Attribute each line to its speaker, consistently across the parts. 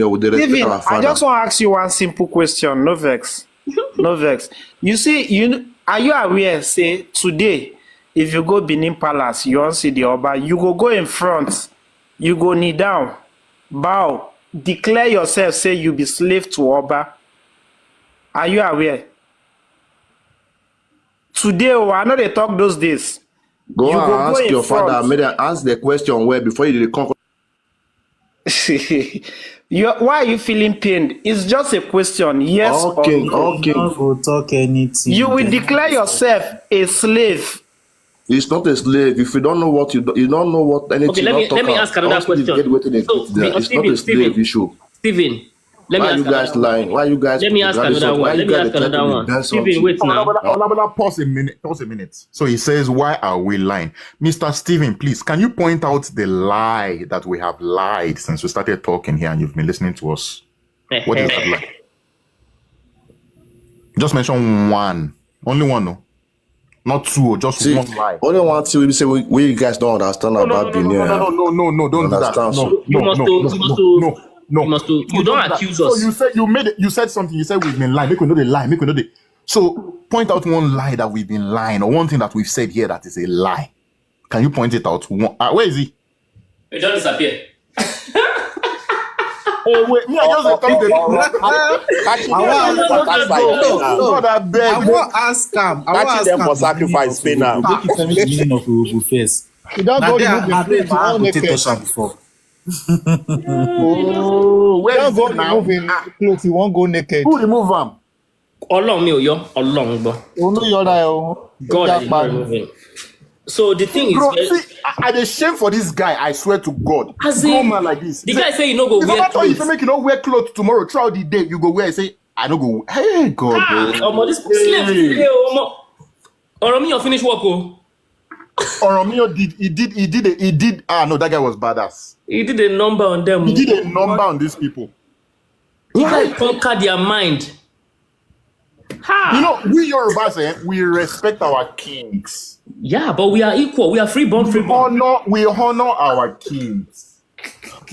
Speaker 1: with the respect
Speaker 2: Steven,
Speaker 1: our
Speaker 2: I
Speaker 1: father.
Speaker 2: just want to ask you one simple question. No vex. No vex. You see, are you aware, say, today, if you go Benin Palace, you won't see the Oba, you go in front, you go kneel down, bow, declare yourself, say you be slave to Oba. Are you aware? Today, I know they talk those days.
Speaker 1: Go
Speaker 2: You
Speaker 1: and
Speaker 2: go
Speaker 1: ask
Speaker 2: in
Speaker 1: your father.
Speaker 2: front.
Speaker 1: Maybe ask the question where before you come.
Speaker 2: Why are you feeling pained? It's just a question, yes
Speaker 1: Okay,
Speaker 2: or no.
Speaker 1: okay.
Speaker 3: Don't go talk anything.
Speaker 2: You will declare yourself a slave.
Speaker 1: It's not a slave. If you don't know what you don't know what anything.
Speaker 4: Okay, let me ask another question.
Speaker 1: It's not a slave issue.
Speaker 4: Steven, let me
Speaker 1: Why
Speaker 4: ask
Speaker 1: you guys
Speaker 4: another
Speaker 1: lying? Why you guys?
Speaker 4: Let me ask another one. Let me ask another one. Steven, wait now.
Speaker 5: Pause a minute. Pause a minute. So he says, "Why are we lying, Mr. Steven? Please, can you point out the lie that we have lied since we started talking here and you've been listening to us? What is that lie? Just mention one. Only one, no, not two. Just one lie.
Speaker 1: Only one thing we say we you guys don't understand about Benin.
Speaker 5: No, don't do that.
Speaker 4: You don't accuse us.
Speaker 5: So you said something. You said we've been lying. Make we know the lie. Make we know the. So point out one lie that we've been lying, or one thing that we've said here that is a lie. Can you point it out? Where is he?
Speaker 4: It just disappear.
Speaker 5: Oh wait, me I just come to.
Speaker 3: I want ask him. I want ask
Speaker 6: them for sacrifice pay now.
Speaker 3: Make you tell me the meaning of Urubu first.
Speaker 2: You don't go
Speaker 3: Now
Speaker 2: remove
Speaker 3: they
Speaker 2: the plate, you
Speaker 3: touch
Speaker 2: won't
Speaker 3: am before.
Speaker 5: Oh, where
Speaker 2: don't
Speaker 5: is
Speaker 2: go
Speaker 5: it now?
Speaker 2: remove him clothes, you won't go naked.
Speaker 5: Who remove him?
Speaker 4: Ọlọ́run mi ò yọ, Ọlọ́run gbọ́.
Speaker 2: Oh no, you're right.
Speaker 4: God is not moving. So the thing is,
Speaker 5: Bro, see, I dey shame for this guy. I swear to God.
Speaker 4: As
Speaker 5: No
Speaker 4: in,
Speaker 5: man like this.
Speaker 4: the guy say you no go
Speaker 5: If
Speaker 4: wear
Speaker 5: I tell you, if
Speaker 4: clothes.
Speaker 5: make you not wear clothes tomorrow throughout the day, you go wear. Say I no go. Hey God.
Speaker 4: Ọmọ this slave dey ọmọ. Ọ̀rọ̀ mi yàn finish work o.
Speaker 5: Oromio did. No, that guy was badass.
Speaker 4: He did a number on them.
Speaker 5: He did a number on these people.
Speaker 4: The guy conquered their mind.
Speaker 5: You know, we Yorubas, we respect our kings.
Speaker 4: Yeah, but we are equal. We are freeborn.
Speaker 5: We honor our kings.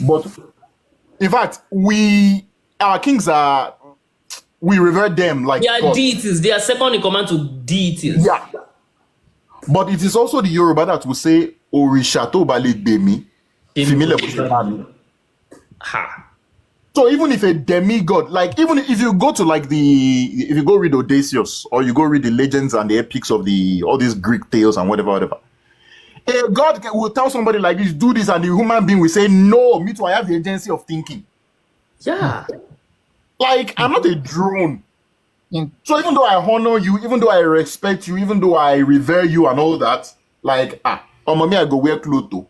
Speaker 5: But in fact, our kings we revere them like
Speaker 4: They are
Speaker 5: God.
Speaker 4: deities. They are second in command to deities.
Speaker 5: Yeah. But it is also the Yoruba that will say Orisha to bale demi.
Speaker 4: Ha.
Speaker 5: So even if a demigod, like even if you go to like if you go read Odysseus or you go read the legends and the epics of all these Greek tales and whatever, a god will tell somebody like this, do this, and the human being will say, no, me too, I have the agency of thinking.
Speaker 4: Yeah.
Speaker 5: Like, I'm not a drone. So even though I honor you, even though I respect you, even though I revere you and all that, like, mommy, I go wear clothes too.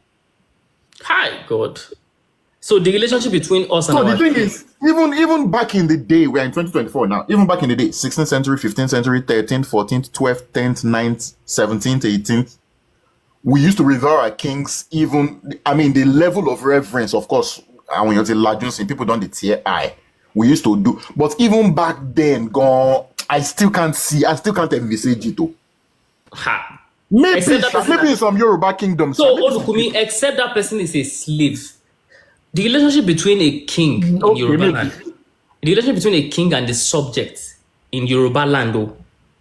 Speaker 4: Hi, God. So the relationship between us and
Speaker 5: So
Speaker 4: our
Speaker 5: the thing is, even back in the day, we're in 2024 now, even back in the day, 16th century, 15th century, 13th, 14th, 12th, 10th, 9th, 17th, 18th, we used to revere our kings, the level of reverence, of course, and when you're the largest, people don't tear eye. We used to do, but even back then, I still can't envisage it though.
Speaker 4: Ha.
Speaker 5: Maybe in some Yoruba kingdoms.
Speaker 4: So Olukumi, except that person is a slave. The relationship between a king in Yoruba land, the relationship between a king and the subject in Yoruba land,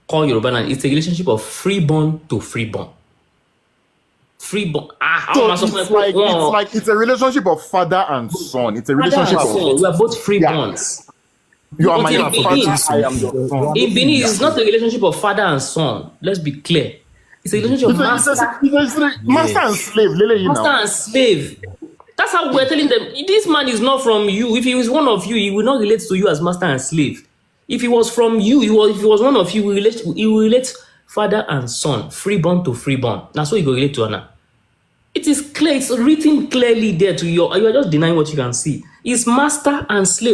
Speaker 4: called Yoruba land, it's a relationship of freeborn to freeborn. Freeborn.
Speaker 5: So it's a relationship of father and son. It's a relationship of
Speaker 4: we are both freeborns.
Speaker 5: You are my
Speaker 4: But
Speaker 5: father, I am your son.
Speaker 4: In Benin, it's not a relationship of father and son. Let's be clear. It's a relationship of master
Speaker 5: and slave.
Speaker 4: Master and slave. That's how we're telling them, this man is not from you. If he was one of you, he will not relate to you as master and slave. If he was from you, if he was one of you, he will relate father and son, freeborn to freeborn. That's what he will relate to Anna. It is clear, it's written clearly there to you. You are just denying what you can see. It's master and slave.